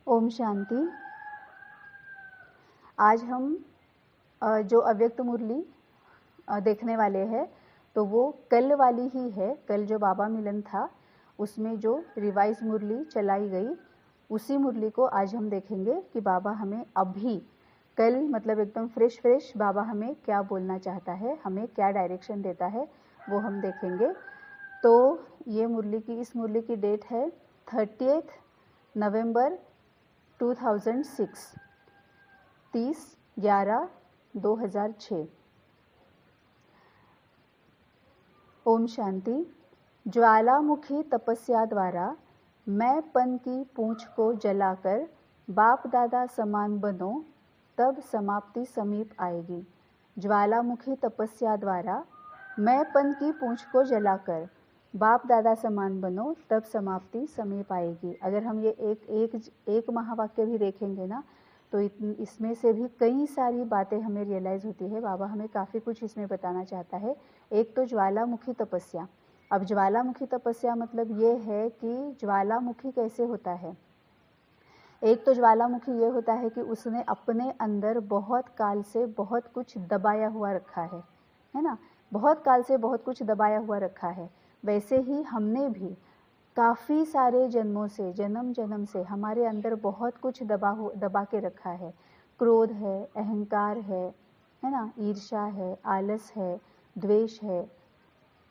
ओम शांति। आज हम जो अव्यक्त मुरली देखने वाले हैं तो वो कल वाली ही है। कल जो बाबा मिलन था उसमें जो रिवाइज मुरली चलाई गई उसी मुरली को आज हम देखेंगे कि बाबा हमें अभी कल मतलब एकदम फ्रेश बाबा हमें क्या बोलना चाहता है, हमें क्या डायरेक्शन देता है वो हम देखेंगे। तो ये इस मुरली की डेट है 30 नवंबर 2006, 30/11/2006। ओम शांति। ज्वालामुखी तपस्या द्वारा मैंपन की पूंछ को जलाकर बाप दादा समान बनो, तब समाप्ति समीप आएगी। ज्वालामुखी तपस्या द्वारा मैंपन की पूंछ को जलाकर बाप दादा समान बनो, तब समाप्ति समीप आएगी। अगर हम ये एक महावाक्य भी देखेंगे ना तो इसमें से भी कई सारी बातें हमें रियलाइज होती है। बाबा हमें काफ़ी कुछ इसमें बताना चाहता है। एक तो ज्वालामुखी तपस्या। अब ज्वालामुखी तपस्या मतलब ये है कि ज्वालामुखी कैसे होता है। एक तो ज्वालामुखी ये होता है कि उसने अपने अंदर बहुत काल से बहुत कुछ दबाया हुआ रखा है ना। बहुत काल से बहुत कुछ दबाया हुआ रखा है। वैसे ही हमने भी काफ़ी सारे जन्मों से, जन्म से हमारे अंदर बहुत कुछ दबा के रखा है। क्रोध है, अहंकार है ना, ईर्ष्या है, आलस है, द्वेष है,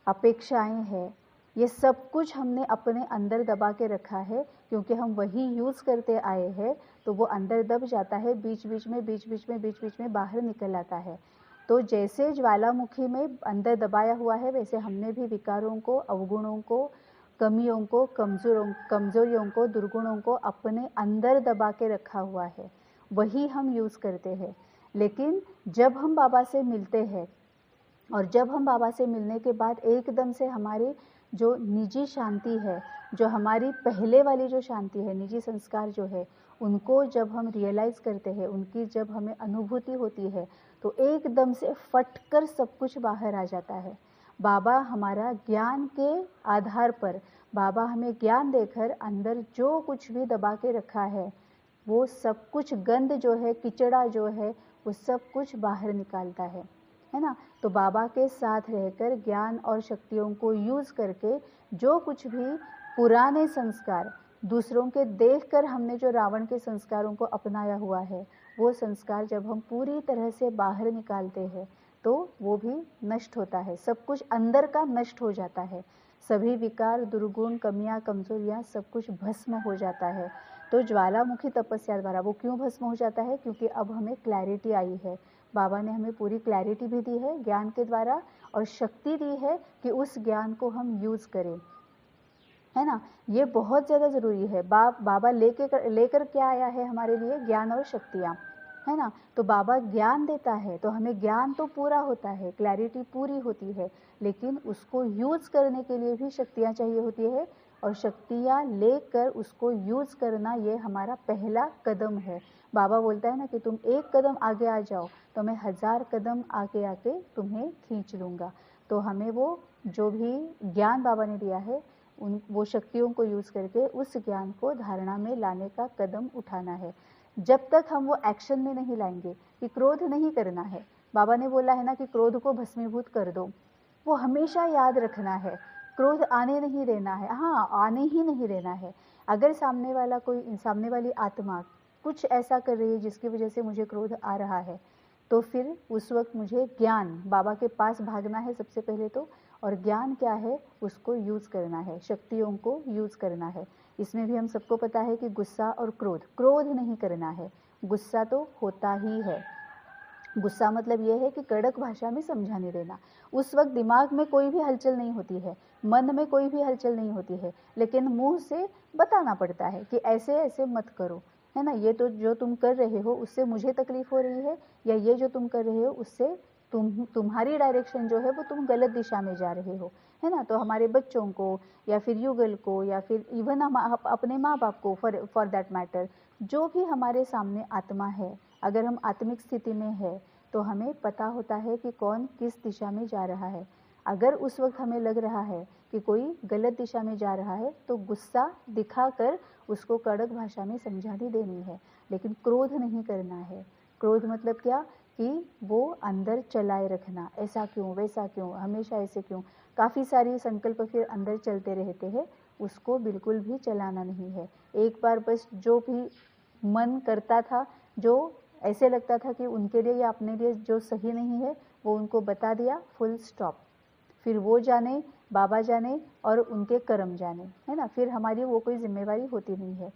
अपेक्षाएं है। ये सब कुछ हमने अपने अंदर दबा के रखा है क्योंकि हम वही यूज़ करते आए हैं। तो वो अंदर दब जाता है, बीच बीच में बाहर निकल आता है। तो जैसे ज्वालामुखी में अंदर दबाया हुआ है वैसे हमने भी विकारों को, अवगुणों को, कमियों को, कमजोरियों को, दुर्गुणों को अपने अंदर दबा के रखा हुआ है। वही हम यूज़ करते हैं। लेकिन जब हम बाबा से मिलते हैं और जब हम बाबा से मिलने के बाद एकदम से हमारी जो निजी शांति है, जो हमारी पहले वाली जो शांति है, निजी संस्कार जो है, उनको जब हम रियलाइज़ करते हैं, उनकी जब हमें अनुभूति होती है तो एकदम से फटकर सब कुछ बाहर आ जाता है। बाबा हमारा ज्ञान के आधार पर, बाबा हमें ज्ञान देकर अंदर जो कुछ भी दबा के रखा है वो सब कुछ, गंद जो है, किचड़ा जो है, वो सब कुछ बाहर निकालता है ना। तो बाबा के साथ रहकर ज्ञान और शक्तियों को यूज़ करके जो कुछ भी पुराने संस्कार, दूसरों के देखकर हमने जो रावण के संस्कारों को अपनाया हुआ है, वो संस्कार जब हम पूरी तरह से बाहर निकालते हैं तो वो भी नष्ट होता है। सब कुछ अंदर का नष्ट हो जाता है। सभी विकार, दुर्गुण, कमियां, कमजोरियां सब कुछ भस्म हो जाता है। तो ज्वालामुखी तपस्या द्वारा वो क्यों भस्म हो जाता है? क्योंकि अब हमें क्लैरिटी आई है। बाबा ने हमें पूरी क्लैरिटी भी दी है ज्ञान के द्वारा और शक्ति दी है कि उस ज्ञान को हम यूज़ करें, है ना। ये बहुत ज़्यादा ज़रूरी है। बाबा लेकर क्या आया है हमारे लिए? ज्ञान और शक्तियाँ, है ना। तो बाबा ज्ञान देता है तो हमें ज्ञान तो पूरा होता है, क्लैरिटी पूरी होती है, लेकिन उसको यूज़ करने के लिए भी शक्तियाँ चाहिए होती है और शक्तियाँ लेकर उसको यूज़ करना ये हमारा पहला कदम है। बाबा बोलता है ना कि तुम एक कदम आगे आ जाओ तो मैं 1000 कदम आगे आके तुम्हें खींच लूँगा। तो हमें वो जो भी ज्ञान बाबा ने दिया है वो शक्तियों को यूज़ करके उस ज्ञान को धारणा में लाने का कदम उठाना है। जब तक हम वो एक्शन में नहीं लाएंगे कि क्रोध नहीं करना है, बाबा ने बोला है ना कि क्रोध को भस्मीभूत कर दो, वो हमेशा याद रखना है। क्रोध आने नहीं देना है, हाँ आने ही नहीं देना है। अगर सामने वाली आत्मा कुछ ऐसा कर रही है जिसकी वजह से मुझे क्रोध आ रहा है तो फिर उस वक्त मुझे ज्ञान, बाबा के पास भागना है सबसे पहले तो। और ज्ञान क्या है? उसको यूज़ करना है, शक्तियों को यूज़ करना है। इसमें भी हम सबको पता है कि गुस्सा और क्रोध नहीं करना है। गुस्सा तो होता ही है। गुस्सा मतलब ये है कि कड़क भाषा में समझाने देना। उस वक्त दिमाग में कोई भी हलचल नहीं होती है, मन में कोई भी हलचल नहीं होती है, लेकिन मुंह से बताना पड़ता है कि ऐसे ऐसे मत करो, है ना। ये तो जो तुम कर रहे हो उससे मुझे तकलीफ हो रही है, या ये जो तुम कर रहे हो उससे तुम्हारी डायरेक्शन जो है वो तुम गलत दिशा में जा रहे हो, है ना। तो हमारे बच्चों को या फिर युगल को या फिर इवन हम अपने माँ बाप को, फॉर दैट मैटर, जो भी हमारे सामने आत्मा है, अगर हम आत्मिक स्थिति में है तो हमें पता होता है कि कौन किस दिशा में जा रहा है। अगर उस वक्त हमें लग रहा है कि कोई गलत दिशा में जा रहा है तो गुस्सा दिखाकर उसको कड़क भाषा में समझानी देनी है, लेकिन क्रोध नहीं करना है। क्रोध मतलब क्या कि वो अंदर चलाए रखना, ऐसा क्यों, वैसा क्यों, हमेशा ऐसे क्यों, काफ़ी सारी संकल्प फिर अंदर चलते रहते हैं, उसको बिल्कुल भी चलाना नहीं है। एक बार बस जो भी मन करता था, जो ऐसे लगता था कि उनके लिए या अपने लिए जो सही नहीं है, वो उनको बता दिया, फुल स्टॉप। फिर वो जाने, बाबा जाने और उनके कर्म जाने, है ना, फिर हमारी वो कोई जिम्मेवारी होती नहीं है।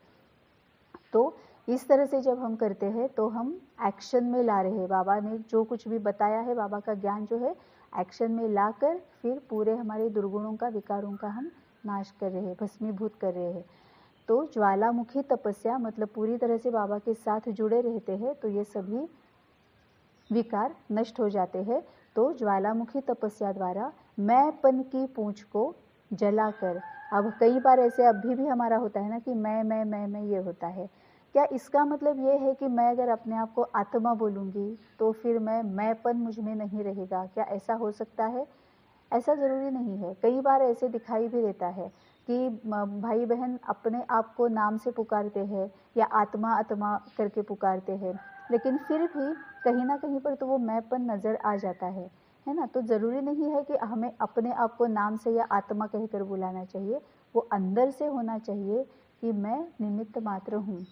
तो इस तरह से जब हम करते हैं तो हम एक्शन में ला रहे हैं, बाबा ने जो कुछ भी बताया है, बाबा का ज्ञान जो है एक्शन में लाकर फिर पूरे हमारे दुर्गुणों का, विकारों का हम नाश कर रहे हैं, भस्मीभूत कर रहे हैं। तो ज्वालामुखी तपस्या मतलब पूरी तरह से बाबा के साथ जुड़े रहते हैं तो ये सभी विकार नष्ट हो जाते हैं। तो ज्वालामुखी तपस्या द्वारा मैंपन की पूंछ को जलाकर, अब कई बार ऐसे अभी भी हमारा होता है ना कि मैं ये होता है, क्या इसका मतलब ये है कि मैं अगर अपने आप को आत्मा बोलूँगी तो फिर मैंपन मुझ में नहीं रहेगा, क्या ऐसा हो सकता है? ऐसा ज़रूरी नहीं है। कई बार ऐसे दिखाई भी देता है कि भाई बहन अपने आप को नाम से पुकारते हैं या आत्मा आत्मा करके पुकारते हैं, लेकिन फिर भी कहीं ना कहीं पर तो वो मैंपन नज़र आ जाता है ना। तो ज़रूरी नहीं है कि हमें अपने आप को नाम से या आत्मा कहकर बुलाना चाहिए, वो अंदर से होना चाहिए कि मैं निमित्त मात्र हूँ।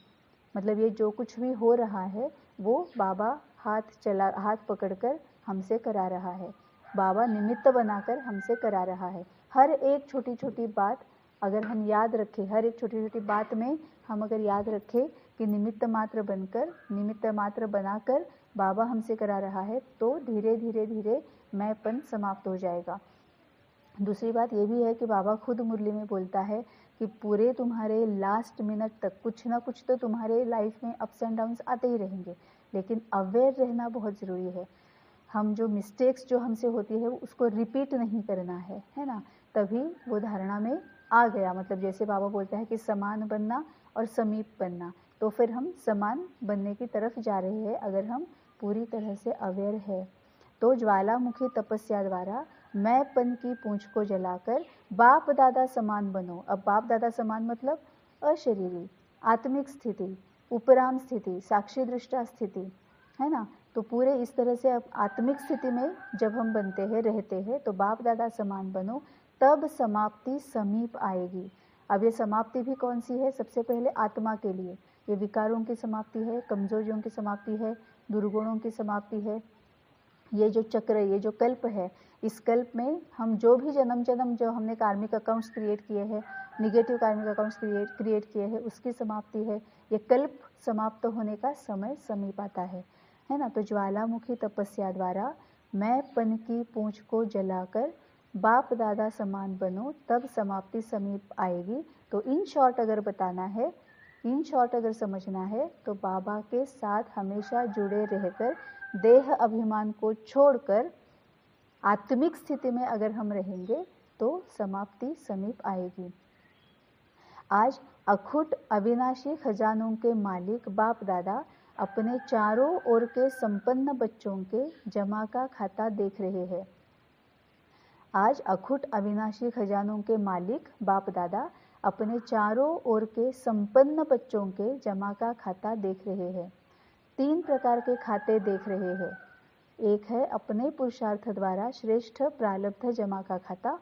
मतलब ये जो कुछ भी हो रहा है वो बाबा हाथ पकड़कर हमसे करा रहा है, बाबा निमित्त बनाकर हमसे करा रहा है। हर एक छोटी छोटी बात अगर हम याद रखें, हर एक छोटी छोटी बात में हम अगर याद रखें कि निमित्त मात्र बनकर, निमित्त मात्र बनाकर बाबा हमसे करा रहा है, तो धीरे धीरे धीरे मैंपन समाप्त हो जाएगा। दूसरी बात ये भी है कि बाबा खुद मुरली में बोलता है कि पूरे तुम्हारे लास्ट मिनट तक कुछ ना कुछ तो तुम्हारे लाइफ में अप्स एंड डाउन्स आते ही रहेंगे, लेकिन अवेयर रहना बहुत ज़रूरी है। हम जो मिस्टेक्स जो हमसे होती है उसको रिपीट नहीं करना है ना, तभी वो धारणा में आ गया। मतलब जैसे बाबा बोलता है कि समान बनना और समीप बनना, तो फिर हम समान बनने की तरफ जा रहे हैं अगर हम पूरी तरह से अवेयर है। तो ज्वालामुखी तपस्या द्वारा मैंपन की पूंछ को जलाकर बाप दादा समान बनो। अब बाप दादा समान मतलब अशरीरी, आत्मिक स्थिति, उपराम स्थिति, साक्षी दृष्टा स्थिति, है ना। तो पूरे इस तरह से अब आत्मिक स्थिति में जब हम बनते हैं, रहते हैं, तो बाप दादा समान बनो, तब समाप्ति समीप आएगी। अब ये समाप्ति भी कौन सी है? सबसे पहले आत्मा के लिए ये विकारों की समाप्ति है, कमजोरियों की समाप्ति है, दुर्गुणों की समाप्ति है। ये जो चक्र, ये जो कल्प है, इस कल्प में हम जो भी जन्म जन्म जो हमने कार्मिक अकाउंट्स क्रिएट किए हैं, निगेटिव कार्मिक अकाउंट्स क्रिएट किए हैं, उसकी समाप्ति है। ये कल्प समाप्त होने का समय समीप आता है ना। तो ज्वालामुखी तपस्या द्वारा मैंपन की पूंछ को जलाकर बाप दादा समान बनो, तब समाप्ति समीप आएगी। तो इन शॉर्ट अगर बताना है, इन शॉर्ट अगर समझना है, तो बाबा के साथ हमेशा जुड़े रहकर देह अभिमान को छोड़कर आत्मिक स्थिति में अगर हम रहेंगे तो समाप्ति समीप आएगी। आज अखुट अविनाशी खजानों के मालिक बाप दादा अपने चारों ओर के संपन्न बच्चों के जमा का खाता देख रहे हैं। आज अखुट अविनाशी खजानों के मालिक बाप दादा अपने चारों ओर के संपन्न बच्चों के जमा का खाता देख रहे हैं। 3 प्रकार के खाते देख रहे हैं। एक है अपने पुरुषार्थ द्वारा श्रेष्ठ प्रारब्ध जमा का खाता,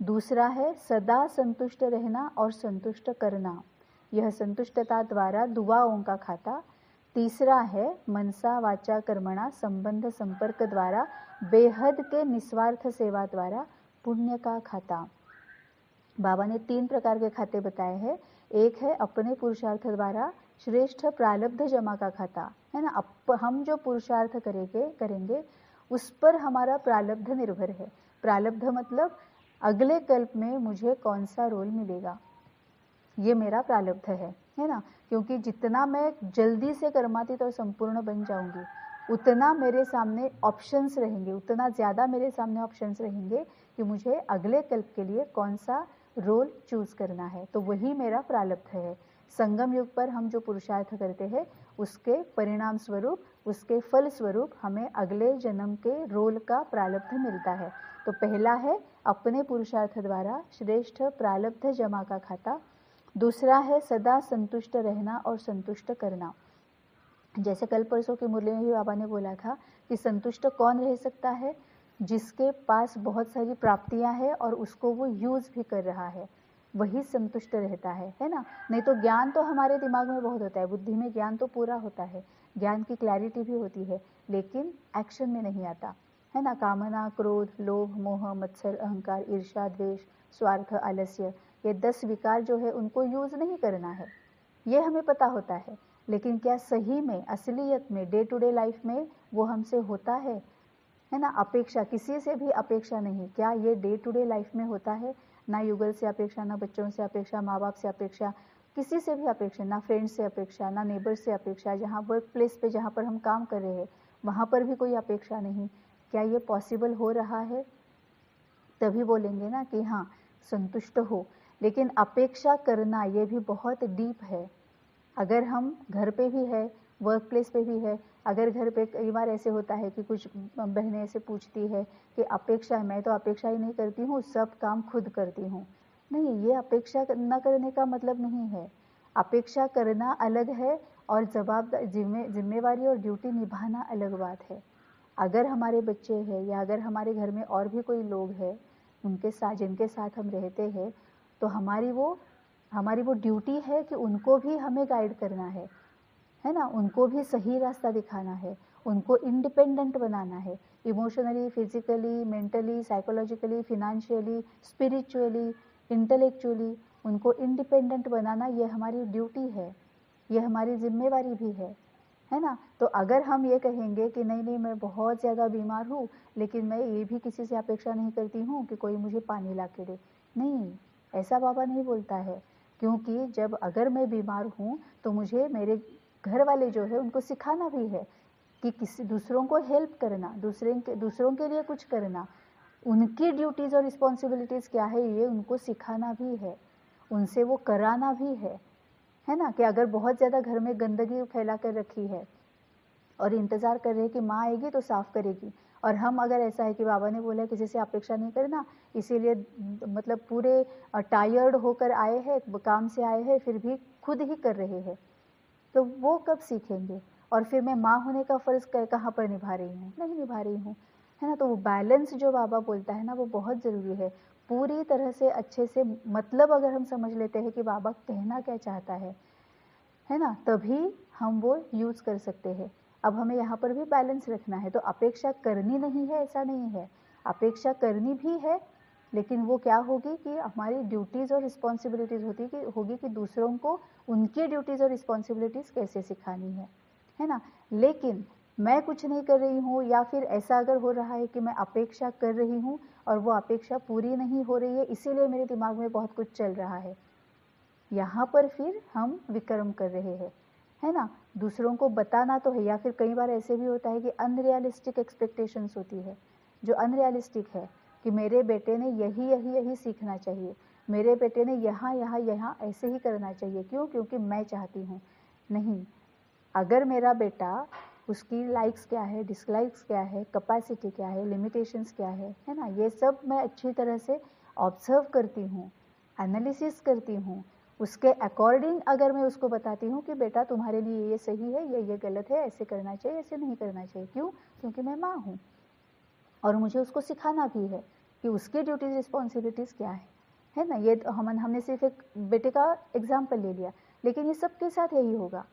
दूसरा है सदा संतुष्ट रहना और संतुष्ट करना, यह संतुष्टता द्वारा दुआओं का खाता, तीसरा है मनसा वाचा कर्मणा संबंध संपर्क द्वारा बेहद के निस्वार्थ सेवा द्वारा पुण्य का खाता। बाबा ने 3 प्रकार के खाते बताए हैं। एक है अपने पुरुषार्थ द्वारा श्रेष्ठ प्रारब्ध जमा का खाता, है ना। हम जो पुरुषार्थ करेंगे उस पर हमारा प्रारब्ध निर्भर है। प्रारब्ध मतलब अगले कल्प में मुझे कौन सा रोल मिलेगा, ये मेरा प्रारब्ध है ना। क्योंकि जितना मैं जल्दी से कर्मातीत और संपूर्ण बन जाऊंगी, उतना मेरे सामने ऑप्शंस रहेंगे, उतना ज़्यादा मेरे सामने ऑप्शंस रहेंगे कि मुझे अगले कल्प के लिए कौन सा रोल चूज़ करना है, तो वही मेरा प्रारब्ध है। संगम युग पर हम जो पुरुषार्थ करते हैं उसके परिणाम स्वरूप, उसके फल स्वरूप हमें अगले जन्म के रोल का प्रारब्ध मिलता है। तो पहला है अपने पुरुषार्थ द्वारा श्रेष्ठ प्रारब्ध जमा का खाता। दूसरा है सदा संतुष्ट रहना और संतुष्ट करना। जैसे कल परसों की मुरली में भी बाबा ने बोला था कि संतुष्ट कौन रह सकता है, जिसके पास बहुत सारी प्राप्तियां हैं और उसको वो यूज भी कर रहा है, वही संतुष्ट रहता है ना। नहीं तो ज्ञान तो हमारे दिमाग में बहुत होता है, बुद्धि में ज्ञान तो पूरा होता है, ज्ञान की क्लैरिटी भी होती है, लेकिन एक्शन में नहीं आता है ना। कामना, क्रोध, लोभ, मोह, मत्सर, अहंकार, ईर्ष्या, द्वेष, स्वार्थ, आलस्य, ये 10 विकार जो है उनको यूज नहीं करना है, ये हमें पता होता है। लेकिन क्या सही में, असलियत में, डे टू डे लाइफ में वो हमसे होता है ना। अपेक्षा, किसी से भी अपेक्षा नहीं, क्या ये डे टू डे लाइफ में होता है? ना युगल से अपेक्षा, ना बच्चों से अपेक्षा, माँ बाप से अपेक्षा, किसी से भी अपेक्षा, ना फ्रेंड से अपेक्षा, ना नेबर से अपेक्षा, जहाँ वर्क प्लेस पे जहाँ पर हम काम कर रहे हैं वहाँ पर भी कोई अपेक्षा नहीं। क्या ये पॉसिबल हो रहा है? तभी बोलेंगे ना कि हाँ संतुष्ट हो। लेकिन अपेक्षा करना ये भी बहुत डीप है। अगर हम घर पे भी है, वर्क प्लेस पे भी है, अगर घर पे कई बार ऐसे होता है कि कुछ बहनें ऐसे पूछती है कि अपेक्षा, मैं तो अपेक्षा ही नहीं करती हूँ, सब काम खुद करती हूँ। नहीं, ये अपेक्षा न करने का मतलब नहीं है। अपेक्षा करना अलग है और जिम्मेवारी और ड्यूटी निभाना अलग बात है। अगर हमारे बच्चे हैं या अगर हमारे घर में और भी कोई लोग हैं उनके साथ, जिनके साथ हम रहते हैं, तो हमारी वो ड्यूटी है कि उनको भी हमें गाइड करना है ना, उनको भी सही रास्ता दिखाना है, उनको इंडिपेंडेंट बनाना है, emotionally, physically, mentally, psychologically, financially, spiritually, intellectually उनको इंडिपेंडेंट बनाना, ये हमारी ड्यूटी है, ये हमारी जिम्मेवारी भी है ना। तो अगर हम ये कहेंगे कि नहीं नहीं मैं बहुत ज़्यादा बीमार हूँ लेकिन मैं ये भी किसी से अपेक्षा नहीं करती हूँ कि कोई मुझे पानी ला के दे, नहीं, ऐसा बाबा नहीं बोलता है। क्योंकि जब अगर मैं बीमार हूँ तो मुझे मेरे घर वाले जो है उनको सिखाना भी है कि किसी दूसरों को हेल्प करना, दूसरों के लिए कुछ करना, उनकी ड्यूटीज़ और रिस्पॉन्सिबिलिटीज़ क्या है ये उनको सिखाना भी है, उनसे वो कराना भी है ना। कि अगर बहुत ज़्यादा घर में गंदगी फैला कर रखी है और इंतज़ार कर रहे हैं कि माँ आएगी तो साफ़ करेगी, और हम अगर ऐसा है कि बाबा ने बोला किसी से अपेक्षा नहीं करना, इसीलिए मतलब पूरे टायर्ड होकर आए हैं, काम से आए हैं, फिर भी खुद ही कर रहे हैं, तो वो कब सीखेंगे? और फिर मैं माँ होने का फ़र्ज़ कहाँ पर निभा रही हूँ? नहीं निभा रही हूँ, है ना। तो वो बैलेंस जो बाबा बोलता है ना वो बहुत ज़रूरी है। पूरी तरह से अच्छे से मतलब अगर हम समझ लेते हैं कि बाबा कहना क्या चाहता है ना, तभी हम वो यूज़ कर सकते हैं। अब हमें यहाँ पर भी बैलेंस रखना है, तो अपेक्षा करनी नहीं है ऐसा नहीं है, अपेक्षा करनी भी है, लेकिन वो क्या होगी कि हमारी ड्यूटीज़ और रिस्पॉन्सिबिलिटीज़ होगी कि दूसरों को उनकी ड्यूटीज़ और रिस्पॉन्सिबिलिटीज़ कैसे सिखानी है ना। लेकिन मैं कुछ नहीं कर रही हूँ या फिर ऐसा अगर हो रहा है कि मैं अपेक्षा कर रही हूँ और वो अपेक्षा पूरी नहीं हो रही है, इसीलिए मेरे दिमाग में बहुत कुछ चल रहा है, यहाँ पर फिर हम विक्रम कर रहे हैं, है ना। दूसरों को बताना तो है, या फिर कई बार ऐसे भी होता है कि अनरियलिस्टिक एक्सपेक्टेशंस होती है, जो अनरियलिस्टिक है कि मेरे बेटे ने यही यही यही सीखना चाहिए, मेरे बेटे ने यहाँ यहाँ यहाँ ऐसे ही करना चाहिए, क्यों? क्योंकि मैं चाहती हूँ। नहीं, अगर मेरा बेटा, उसकी लाइक्स क्या है, डिसलाइक्स क्या है, कैपेसिटी क्या है, लिमिटेशंस क्या है ना, ये सब मैं अच्छी तरह से ऑब्जर्व करती हूँ, एनालिसिस करती हूँ, उसके अकॉर्डिंग अगर मैं उसको बताती हूँ कि बेटा तुम्हारे लिए ये सही है, ये गलत है, ऐसे करना चाहिए, ऐसे नहीं करना चाहिए, क्यों? क्योंकि मैं माँ हूँ और मुझे उसको सिखाना भी है कि उसकी ड्यूटीज रिस्पॉन्सिबिलिटीज़ क्या है ना। ये हमने सिर्फ एक बेटे का एग्जाम्पल ले लिया, लेकिन ये सबके साथ यही होगा।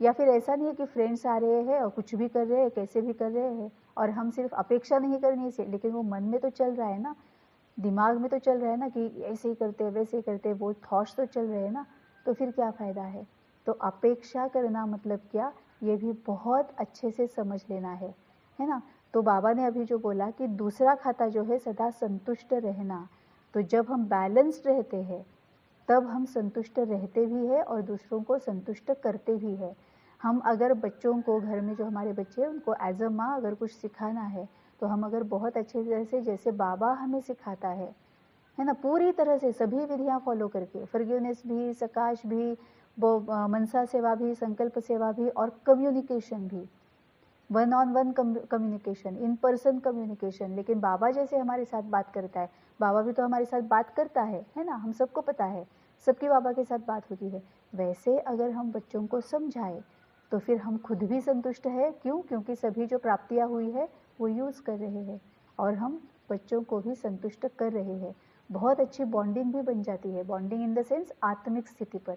या फिर ऐसा नहीं है कि फ्रेंड्स आ रहे हैं और कुछ भी कर रहे हैं, कैसे भी कर रहे हैं, और हम सिर्फ अपेक्षा नहीं करनी से, लेकिन वो मन में तो चल रहा है ना, दिमाग में तो चल रहा है ना कि ऐसे ही करते वैसे ही करते, वो थॉट्स तो चल रहे हैं ना, तो फिर क्या फ़ायदा है? तो अपेक्षा करना मतलब क्या, ये भी बहुत अच्छे से समझ लेना है ना। तो बाबा ने अभी जो बोला कि दूसरा खाता जो है सदा संतुष्ट रहना, तो जब हम बैलेंस्ड रहते हैं तब हम संतुष्ट रहते भी हैं और दूसरों को संतुष्ट करते भी हैं। हम अगर बच्चों को, घर में जो हमारे बच्चे हैं उनको एज अ माँ अगर कुछ सिखाना है, तो हम अगर बहुत अच्छे तरह से, जैसे बाबा हमें सिखाता है ना, पूरी तरह से सभी विधियां फॉलो करके, फॉरगिवनेस भी, सकाश भी, वो मनसा सेवा भी, संकल्प सेवा भी और कम्युनिकेशन भी, one on one communication, in person communication. लेकिन बाबा जैसे हमारे साथ बात करता है, बाबा भी तो हमारे साथ बात करता है ना, हम सबको पता है, सबकी बाबा के साथ बात होती है। वैसे अगर हम बच्चों को समझाएं तो फिर हम खुद भी संतुष्ट है। क्यों? क्योंकि सभी जो प्राप्तियां हुई है वो यूज़ कर रहे हैं और हम बच्चों को भी संतुष्ट कर रहे हैं। बहुत अच्छी बॉन्डिंग भी बन जाती है। बॉन्डिंग इन द सेंस आत्मिक स्थिति पर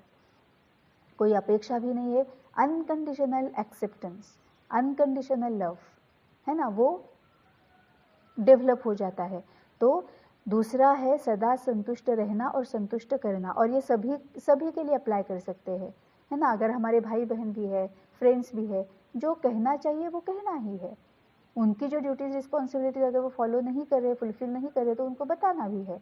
कोई अपेक्षा भी नहीं है, अनकंडीशनल एक्सेप्टेंस, अनकंडीशनल लव, है ना, वो डेवलप हो जाता है। तो दूसरा है सदा संतुष्ट रहना और संतुष्ट करना, और ये सभी के लिए अप्लाई कर सकते हैं, है ना। अगर हमारे भाई बहन भी है, फ्रेंड्स भी है, जो कहना चाहिए वो कहना ही है। उनकी जो ड्यूटीज रिस्पॉन्सिबिलिटीज अगर वो फॉलो नहीं कर रहे, फुलफिल नहीं कर रहे, तो उनको बताना भी है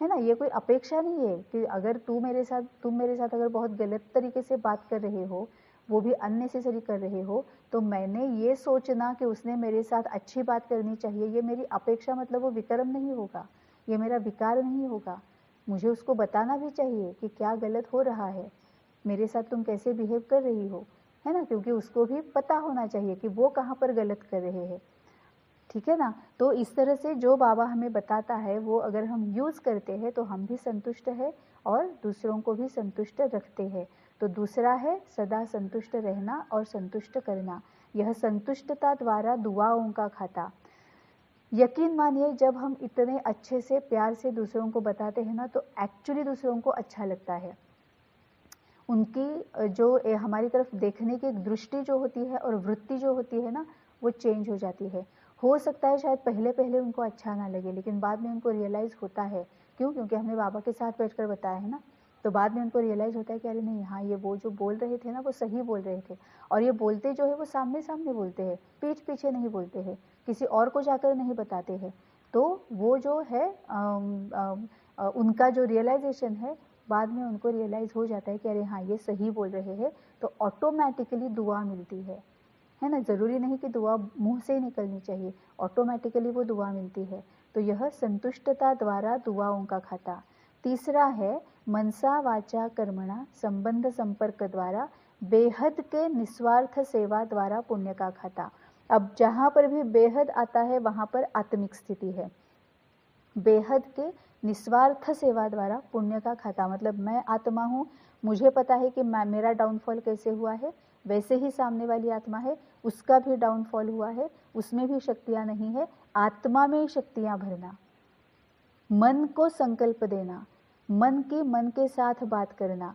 ना। ये कोई अपेक्षा नहीं है कि अगर तुम मेरे साथ अगर बहुत गलत तरीके से बात कर रहे हो, वो भी अननेसेसरी कर रहे हो, तो मैंने ये सोचना कि उसने मेरे साथ अच्छी बात करनी चाहिए, ये मेरी अपेक्षा, मतलब वो विक्रम नहीं होगा, ये मेरा विकार नहीं होगा। मुझे उसको बताना भी चाहिए कि क्या गलत हो रहा है, मेरे साथ तुम कैसे बिहेव कर रही हो, है ना, क्योंकि उसको भी पता होना चाहिए कि वो कहाँ पर गलत कर रहे हैं। ठीक है ना। तो इस तरह से जो बाबा हमें बताता है वो अगर हम यूज़ करते हैं तो हम भी संतुष्ट है और दूसरों को भी संतुष्ट रखते हैं। तो दूसरा है सदा संतुष्ट रहना और संतुष्ट करना। यह संतुष्टता द्वारा दुआओं का खाता। यकीन मानिए जब हम इतने अच्छे से प्यार से दूसरों को बताते हैं ना, तो एक्चुअली दूसरों को अच्छा लगता है। उनकी जो हमारी तरफ देखने की एक दृष्टि जो होती है और वृत्ति जो होती है ना, वो चेंज हो जाती है। हो सकता है शायद पहले पहले उनको अच्छा ना लगे, लेकिन बाद में उनको रियलाइज़ होता है। क्यों? क्योंकि हमने बाबा के साथ बैठकर बताया है ना, तो बाद में उनको रियलाइज़ होता है कि अरे नहीं, हाँ ये वो जो बोल रहे थे ना वो सही बोल रहे थे। और ये बोलते जो है वो सामने सामने बोलते हैं, पीठ पीछे नहीं बोलते हैं, किसी और को जाकर नहीं बताते हैं। तो वो जो है उनका जो रियलाइजेशन है, बाद में उनको रियलाइज़ हो जाता है कि अरे हाँ ये सही बोल रहे हैं, तो ऑटोमेटिकली दुआ मिलती है ना। ज़रूरी नहीं कि दुआ मुंह से ही निकलनी चाहिए, ऑटोमेटिकली वो दुआ मिलती है। तो यह संतुष्टता द्वारा दुआओं का खाता। तीसरा है मनसा वाचा कर्मणा संबंध संपर्क द्वारा बेहद के निस्वार्थ सेवा द्वारा पुण्य का खाता। अब जहाँ पर भी बेहद आता है वहाँ पर आत्मिक स्थिति है। बेहद के निस्वार्थ सेवा द्वारा पुण्य का खाता, मतलब मैं आत्मा हूँ, मुझे पता है कि मेरा डाउनफॉल कैसे हुआ है, वैसे ही सामने वाली आत्मा है, उसका भी डाउनफॉल हुआ है, उसमें भी शक्तियाँ नहीं है, आत्मा में शक्तियाँ भरना, मन को संकल्प देना, मन के साथ बात करना,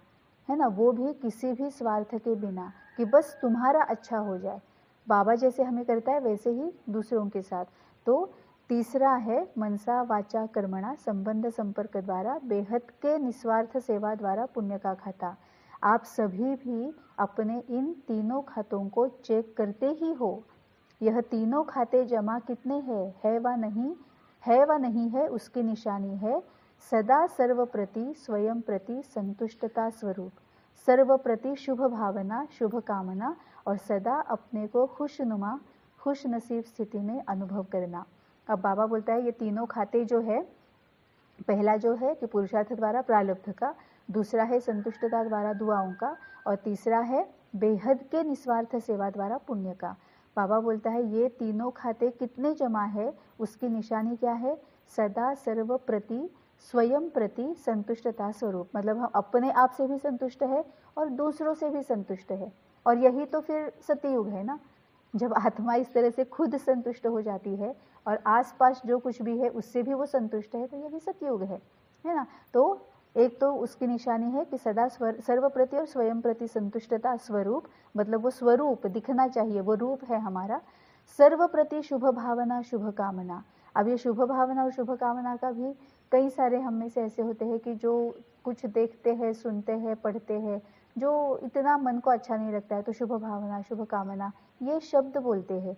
है ना, वो भी किसी भी स्वार्थ के बिना, कि बस तुम्हारा अच्छा हो जाए। बाबा जैसे हमें करता है वैसे ही दूसरों के साथ। तो तीसरा है मनसा वाचा कर्मणा संबंध संपर्क द्वारा बेहद के निस्वार्थ सेवा द्वारा पुण्य का खाता। आप सभी भी अपने इन तीनों खातों को चेक करते ही हो। यह तीनों खाते जमा कितने हैं, है व नहीं है उसकी निशानी है सदा सर्व प्रति स्वयं प्रति संतुष्टता स्वरूप, सर्व प्रति शुभ भावना शुभ कामना और सदा अपने को खुशनुमा खुश नसीब स्थिति में अनुभव करना। अब बाबा बोलता है ये तीनों खाते जो है, पहला जो है कि पुरुषार्थ द्वारा प्रारब्ध का, दूसरा है संतुष्टता द्वारा दुआओं का, और तीसरा है बेहद के निस्वार्थ सेवा द्वारा पुण्य का। बाबा बोलता है ये तीनों खाते कितने जमा है, उसकी निशानी क्या है, सदा सर्व प्रति स्वयं प्रति संतुष्टता स्वरूप, मतलब हम अपने आप से भी संतुष्ट है और दूसरों से भी संतुष्ट है। और यही तो फिर सतयुग है ना, जब आत्मा इस तरह से खुद संतुष्ट हो जाती है और आसपास जो कुछ भी है उससे भी वो संतुष्ट है, तो ये भी सतयुग है ना। तो एक तो उसकी निशानी है कि सदा सर्व प्रति और स्वयं प्रति संतुष्टता स्वरूप, मतलब वो स्वरूप दिखना चाहिए, वो रूप है हमारा। सर्व प्रति शुभ भावना शुभ कामना। अब ये शुभ भावना और शुभ कामना का भी कई सारे हम में से ऐसे होते हैं कि जो कुछ देखते हैं, सुनते हैं, पढ़ते हैं, जो इतना मन को अच्छा नहीं लगता है, तो शुभ भावना शुभ कामना ये शब्द बोलते हैं।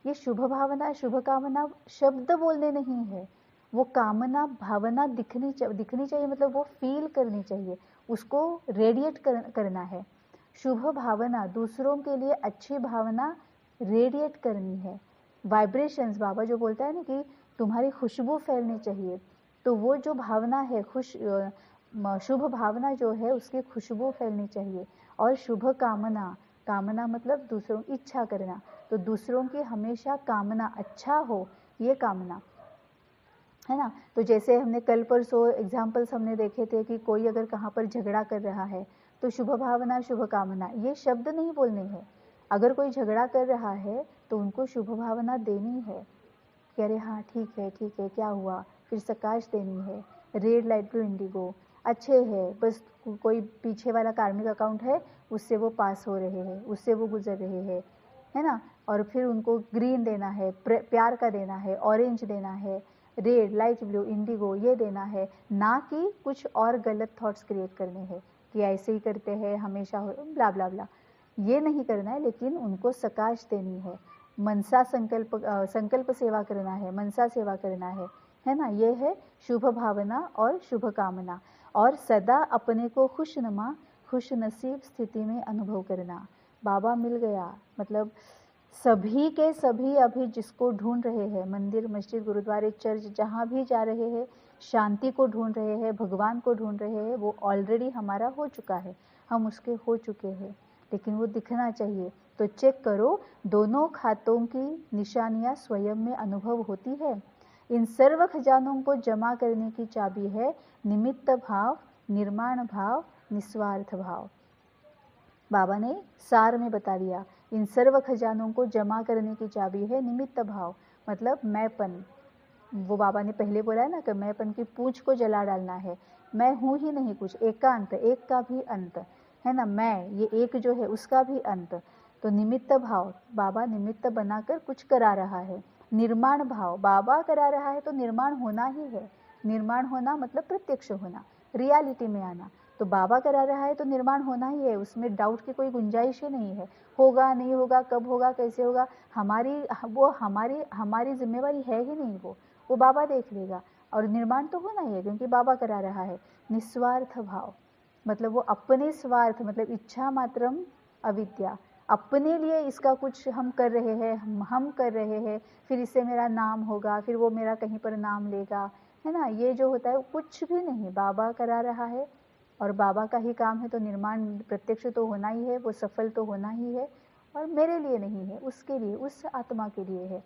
ये शुभ भावना शुभ कामना शब्द बोलने नहीं है, वो कामना भावना दिखनी चाहिए, मतलब वो फील करनी चाहिए, उसको रेडिएट करना है। शुभ भावना दूसरों के लिए अच्छी भावना रेडिएट करनी है, वाइब्रेशंस, बाबा जो बोलता है ना कि तुम्हारी खुशबू फैलनी चाहिए, तो वो जो भावना है शुभ भावना जो है उसकी खुशबू फैलनी चाहिए। और शुभ कामना, कामना मतलब दूसरों की इच्छा करना, तो दूसरों की हमेशा कामना अच्छा हो, ये कामना है ना। तो जैसे हमने कल परसों एग्जाम्पल्स हमने देखे थे कि कोई अगर कहाँ पर झगड़ा कर रहा है तो शुभ भावना शुभ कामना ये शब्द नहीं बोलने हैं। अगर कोई झगड़ा कर रहा है तो उनको शुभ भावना देनी है कि अरे हाँ ठीक है क्या हुआ, फिर सकाश देनी है, रेड लाइट टू इंडिगो, अच्छे है, बस कोई पीछे वाला कार्मिक अकाउंट है उससे वो पास हो रहे हैं, उससे वो गुजर रहे हैं, है ना। और फिर उनको ग्रीन देना है, प्यार का देना है, ऑरेंज देना है, रेड लाइट ब्लू इंडिगो ये देना है, ना कि कुछ और गलत थॉट्स क्रिएट करने हैं कि ऐसे ही करते हैं हमेशा हो ब्ला ब्ला ब्ला, ये नहीं करना है। लेकिन उनको सकाश देनी है, मनसा संकल्प सेवा करना है, मनसा सेवा करना है ना। ये है शुभ भावना और शुभ कामना। और सदा अपने को खुशनुमा खुश नसीब स्थिति में अनुभव करना। बाबा मिल गया मतलब सभी के सभी अभी जिसको ढूंढ रहे हैं, मंदिर मस्जिद गुरुद्वारे चर्च जहाँ भी जा रहे हैं, शांति को ढूंढ रहे हैं, भगवान को ढूंढ रहे हैं, वो ऑलरेडी हमारा हो चुका है, हम उसके हो चुके हैं, लेकिन वो दिखना चाहिए। तो चेक करो, दोनों खातों की निशानियां स्वयं में अनुभव होती है। इन सर्व खजानों को जमा करने की चाबी है निमित्त भाव, निर्माण भाव, निस्वार्थ भाव। बाबा ने सार में बता दिया, इन सर्व खजानों को जमा करने की चाबी है निमित्त भाव, मतलब मैंपन। वो बाबा ने पहले बोला है ना कि मैंपन की पूंछ को जला डालना है, मैं हूं ही नहीं कुछ, एकांत, एक का भी अंत है ना, मैं ये एक जो है उसका भी अंत। तो निमित्त भाव, बाबा निमित्त बनाकर कुछ करा रहा है। निर्माण भाव, बाबा करा रहा है तो निर्माण होना ही है। निर्माण होना मतलब प्रत्यक्ष होना, रियलिटी में आना। तो बाबा करा रहा है तो निर्माण होना ही है, उसमें डाउट की कोई गुंजाइश ही नहीं है। होगा नहीं होगा, कब होगा, कैसे होगा, हमारी जिम्मेवारी है ही नहीं। वो बाबा देख लेगा। और निर्माण तो होना ही है क्योंकि बाबा करा रहा है। निस्वार्थ भाव मतलब वो अपने स्वार्थ मतलब इच्छा मात्रम अविद्या, अपने लिए इसका कुछ हम कर रहे हैं, हम कर रहे हैं, फिर इससे मेरा नाम होगा, फिर वो मेरा कहीं पर नाम लेगा, है ना। ये जो होता है कुछ भी नहीं, बाबा करा रहा है और बाबा का ही काम है। तो निर्माण प्रत्यक्ष तो होना ही है, वो सफल तो होना ही है। और मेरे लिए नहीं है, उसके लिए, उस आत्मा के लिए है।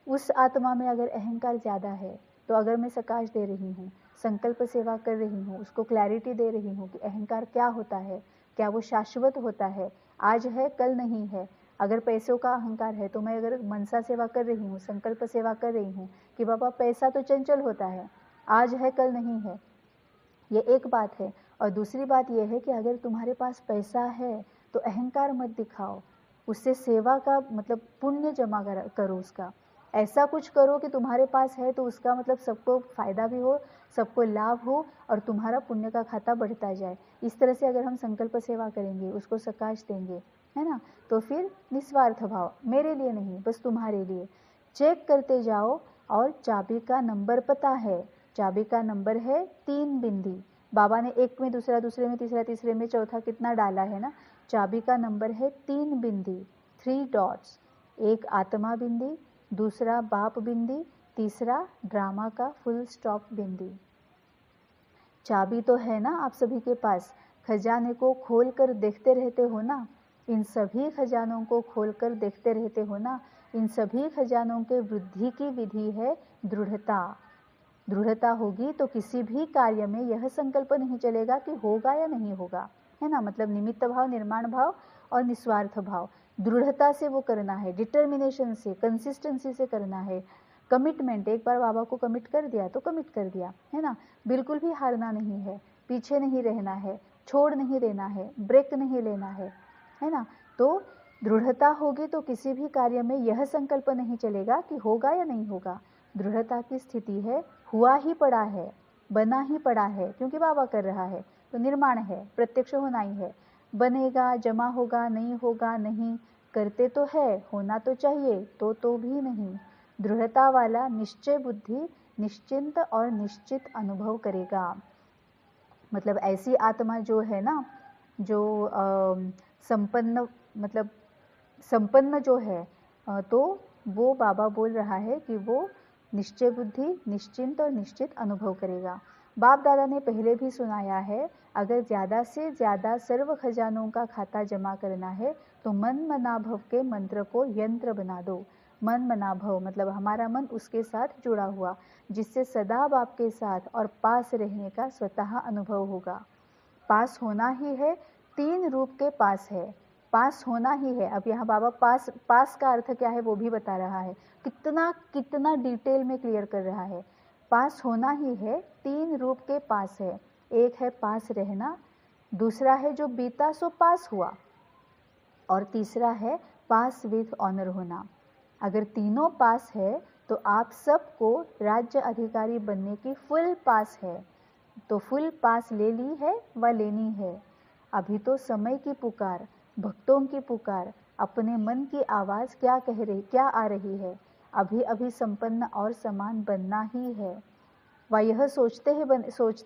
उस आत्मा में अगर अहंकार ज़्यादा है तो अगर मैं सकाश दे रही हूँ, संकल्प सेवा कर रही हूँ, उसको क्लैरिटी दे रही हूँ कि अहंकार क्या होता है, क्या वो शाश्वत होता है, आज है कल नहीं है। अगर पैसों का अहंकार है तो मैं अगर मनसा सेवा कर रही हूँ, संकल्प सेवा कर रही हूँ कि बाबा पैसा तो चंचल होता है, आज है कल नहीं है, ये एक बात है। और दूसरी बात यह है कि अगर तुम्हारे पास पैसा है तो अहंकार मत दिखाओ, उससे सेवा का मतलब पुण्य जमा करो, उसका ऐसा कुछ करो कि तुम्हारे पास है तो उसका मतलब सबको फायदा भी हो, सबको लाभ हो और तुम्हारा पुण्य का खाता बढ़ता जाए। इस तरह से अगर हम संकल्प सेवा करेंगे, उसको सकाश देंगे, है ना, तो फिर निस्वार्थ भाव, मेरे लिए नहीं बस तुम्हारे लिए। चेक करते जाओ। और चाबी का नंबर पता है, चाबी का नंबर है 3 बिंदी। बाबा ने एक में, दूसरा दूसरे में, तीसरा तीसरे में, चौथा कितना डाला है ना। चाबी का नंबर है 3 बिंदी, 3 डॉट्स। एक आत्मा बिंदी, दूसरा बाप बिंदी, तीसरा ड्रामा का फुल स्टॉप बिंदी। चाबी तो है ना आप सभी के पास, खजाने को खोल कर देखते रहते हो ना, इन सभी खजानों को खोल कर देखते रहते हो ना। इन सभी खजानों के वृद्धि की विधि है दृढ़ता। दृढ़ता होगी तो किसी भी कार्य में यह संकल्प नहीं चलेगा कि होगा या नहीं होगा, है ना। मतलब निमित्त भाव, निर्माण भाव और निस्वार्थ भाव, दृढ़ता से वो करना है, डिटर्मिनेशन से, कंसिस्टेंसी से करना है। कमिटमेंट, एक बार बाबा को कमिट कर दिया तो कमिट कर दिया, है ना। बिल्कुल भी हारना नहीं है, पीछे नहीं रहना है, छोड़ नहीं देना है, ब्रेक नहीं लेना है ना। तो दृढ़ता होगी तो किसी भी कार्य में यह संकल्प नहीं चलेगा कि होगा या नहीं होगा। दृढ़ता की स्थिति है हुआ ही पड़ा है, बना ही पड़ा है, क्योंकि बाबा कर रहा है तो निर्माण है, प्रत्यक्ष होना ही है। बनेगा, जमा होगा, नहीं होगा, नहीं करते तो है, होना तो चाहिए तो भी नहीं। दृढ़ता वाला निश्चय बुद्धि निश्चिंत और निश्चित अनुभव करेगा। मतलब ऐसी आत्मा जो है ना, जो संपन्न, मतलब संपन्न जो है, तो वो बाबा बोल रहा है कि वो निश्चय बुद्धि, निश्चिंत और निश्चित अनुभव करेगा। बाप दादा ने पहले भी सुनाया है, अगर ज़्यादा से ज़्यादा सर्व खजानों का खाता जमा करना है तो मन मनाभव के मंत्र को यंत्र बना दो। मन मनाभव मतलब हमारा मन उसके साथ जुड़ा हुआ, जिससे सदा बाप के साथ और पास रहने का स्वतः अनुभव होगा। पास होना ही है, 3 रूप के पास है, पास होना ही है। अब यहाँ बाबा पास का अर्थ क्या है वो भी बता रहा है, कितना कितना डिटेल में क्लियर कर रहा है। पास होना ही है, 3 रूप के पास है। एक है पास रहना, दूसरा है जो बीता सो पास हुआ, और तीसरा है पास विथ ऑनर होना। अगर तीनों पास है तो आप सबको राज्य अधिकारी बनने की फुल पास है। तो फुल पास ले ली है व लेनी है। अभी तो समय की पुकार, भक्तों की पुकार, अपने मन की आवाज़ क्या कह रही, क्या आ रही है, अभी अभी संपन्न और समान बनना ही है। वह यह सोचते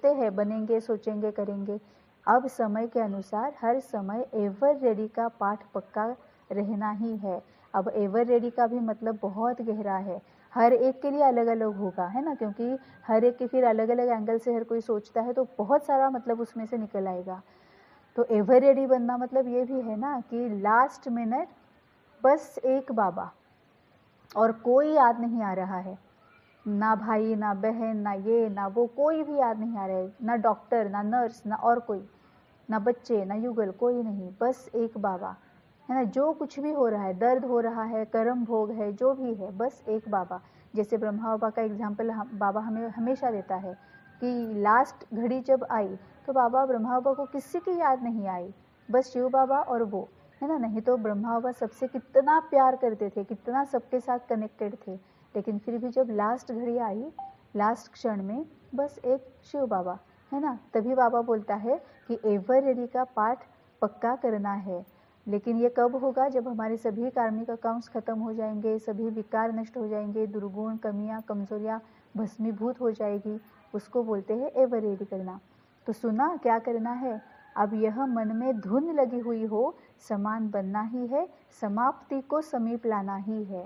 हैं बनेंगे, सोचेंगे, करेंगे। अब समय के अनुसार हर समय एवर रेडी का पाठ पक्का रहना ही है। अब एवर रेडी का भी मतलब बहुत गहरा है, हर एक के लिए अलग अलग होगा, है ना, क्योंकि हर एक के फिर अलग अलग एंगल से हर कोई सोचता है, तो बहुत सारा मतलब उसमें से निकल आएगा। तो एवर रेडी बनना मतलब ये भी है ना कि लास्ट मिनट बस एक बाबा, और कोई याद नहीं आ रहा है, ना भाई ना बहन ना ये ना वो, कोई भी याद नहीं आ रहा है, ना डॉक्टर ना नर्स ना और कोई, ना बच्चे ना युगल, कोई नहीं, बस एक बाबा, है ना। जो कुछ भी हो रहा है, दर्द हो रहा है, कर्म भोग है, जो भी है, बस एक बाबा। जैसे ब्रह्मा बाबा का एग्जाम्पल बाबा हमें हमेशा देता है कि लास्ट घड़ी जब आई तो बाबा ब्रह्मा बाबा को किसी की याद नहीं आई, बस शिव बाबा और वो, है ना। नहीं तो ब्रह्मा बाबा सबसे कितना प्यार करते थे, कितना सबके साथ कनेक्टेड थे, लेकिन फिर भी जब लास्ट घड़ी आई, लास्ट क्षण में बस एक शिव बाबा, है ना। तभी बाबा बोलता है कि एवर रेडी का पाठ पक्का करना है। लेकिन ये कब होगा, जब हमारे सभी कार्मिक अकाउंट्स खत्म हो जाएंगे, सभी विकार नष्ट हो जाएंगे, दुर्गुण कमियां कमजोरियां भस्मीभूत हो जाएगी, उसको बोलते हैं एवर रेडी करना। तो सुना क्या करना है, अब यह मन में धुन लगी हुई हो, समान बनना ही है, समाप्ति को समीप लाना ही है।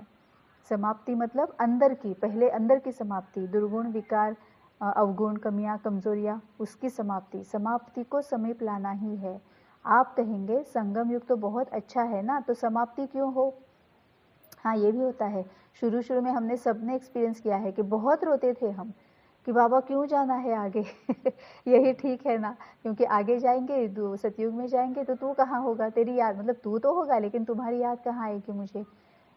समाप्ति मतलब अंदर की, पहले अंदर की समाप्ति, दुर्गुण विकार अवगुण कमियां कमजोरियां, उसकी समाप्ति, समाप्ति को समीप लाना ही है। आप कहेंगे संगम युग तो बहुत अच्छा है ना, तो समाप्ति क्यों हो। हाँ, ये भी होता है, शुरू शुरू में हमने सबने एक्सपीरियंस किया है कि बहुत रोते थे हम कि बाबा क्यों जाना है आगे यही ठीक है ना, क्योंकि आगे जाएंगे, सतयुग में जाएंगे तो तू कहाँ होगा, तेरी याद, मतलब तू तो होगा लेकिन तुम्हारी याद कहाँ आएगी मुझे,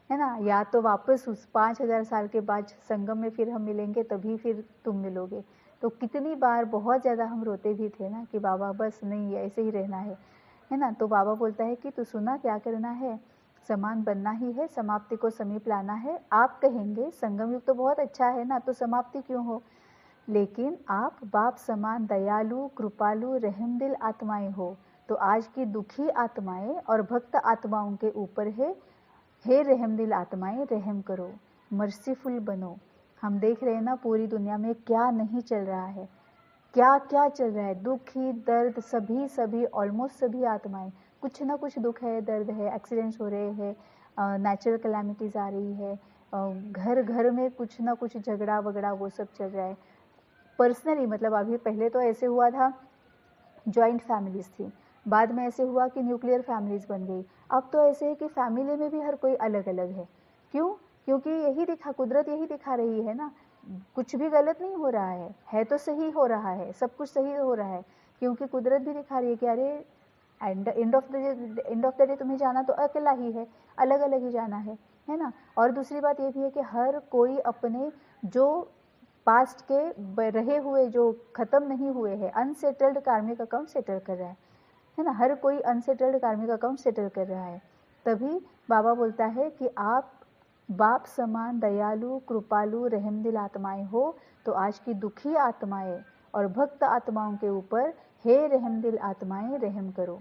है ना। या तो वापस उस 5000 साल के बाद संगम में फिर हम मिलेंगे, तभी फिर तुम मिलोगे। तो कितनी बार बहुत ज़्यादा हम रोते भी थे ना कि बाबा बस नहीं, ऐसे ही रहना है ना। तो बाबा बोलता है कि तू सुना क्या करना है, समान बनना ही है, समाप्ति को समीप लाना है। आप कहेंगे संगम युग तो बहुत अच्छा है ना, तो समाप्ति क्यों हो, लेकिन आप बाप समान दयालु कृपालु रहमदिल आत्माएं हो, तो आज की दुखी आत्माएं और भक्त आत्माओं के ऊपर है, हे रहमदिल आत्माएं रहम करो, मर्सीफुल बनो। हम देख रहे हैं ना पूरी दुनिया में क्या नहीं चल रहा है, क्या क्या चल रहा है, दुखी दर्द, सभी ऑलमोस्ट सभी आत्माएं, कुछ ना कुछ दुख है, दर्द है, एक्सीडेंट्स हो रहे हैं, नेचुरल कैलामिटीज आ रही है, घर घर में कुछ ना कुछ झगड़ा वगड़ा वो सब चल रहा है। पर्सनली मतलब अभी पहले तो ऐसे हुआ था जॉइंट फैमिलीज थी, बाद में ऐसे हुआ कि न्यूक्लियर फैमिलीज बन गई, अब तो ऐसे है कि फैमिली में भी हर कोई अलग अलग है। क्यों, क्योंकि यही दिखा, कुदरत यही दिखा रही है ना, कुछ भी गलत नहीं हो रहा है तो सही हो रहा है, सब कुछ सही हो रहा है, क्योंकि कुदरत भी दिखा रही है कि अरे एंड ऑफ द डे तुम्हें जाना तो अकेला ही है, अलग अलग ही जाना है ना। और दूसरी बात ये भी है कि हर कोई अपने जो पास्ट के रहे हुए, जो खत्म नहीं हुए हैं, अनसेटल्ड कार्मिक अकाउंट सेटल कर रहा है ना, हर कोई अनसेटल्ड कार्मिक अकाउंट सेटल कर रहा है। तभी बाबा बोलता है कि आप बाप समान दयालु कृपालु रहमदिल आत्माएं हो, तो आज की दुखी आत्माएं और भक्त आत्माओं के ऊपर हे रहमदिल आत्माएं रहम करो,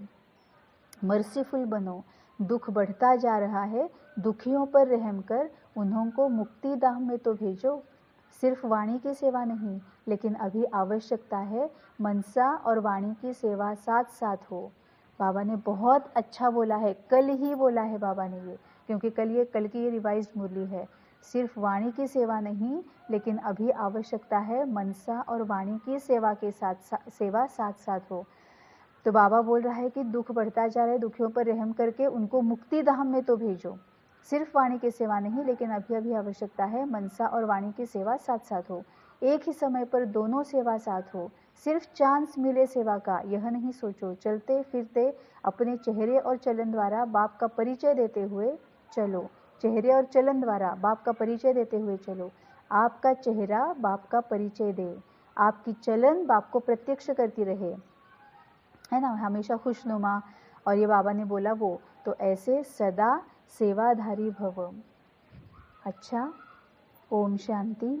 मर्सीफुल बनो। दुख बढ़ता जा रहा है, दुखियों पर रहम कर उन्हों को मुक्ति धाम में तो भेजो। सिर्फ वाणी की सेवा नहीं, लेकिन अभी आवश्यकता है मनसा और वाणी की सेवा साथ साथ हो। बाबा ने बहुत अच्छा बोला है, कल ही बोला है बाबा ने ये, क्योंकि कल की ये रिवाइज्ड मुरली है। सिर्फ वाणी की सेवा नहीं, लेकिन अभी आवश्यकता है मनसा और वाणी की सेवा के साथ साथ हो। तो बाबा बोल रहा है कि दुख बढ़ता जा रहा है, दुखियों पर रहम करके उनको मुक्ति धाम में तो भेजो। सिर्फ वाणी की सेवा नहीं, लेकिन अभी अभी आवश्यकता है मनसा और वाणी की सेवा साथ साथ हो। एक ही समय पर दोनों सेवा साथ हो। सिर्फ चांस मिले सेवा का यह नहीं सोचो, चलते फिरते अपने चेहरे और चलन द्वारा बाप का परिचय देते हुए चलो। चेहरे और चलन द्वारा बाप का परिचय देते हुए चलो। आपका चेहरा बाप का परिचय दे, आपकी चलन बाप को प्रत्यक्ष करती रहे, है ना, हमेशा खुशनुमा। और ये बाबा ने बोला वो, तो ऐसे सदा सेवाधारी भव। अच्छा, ओम शांति।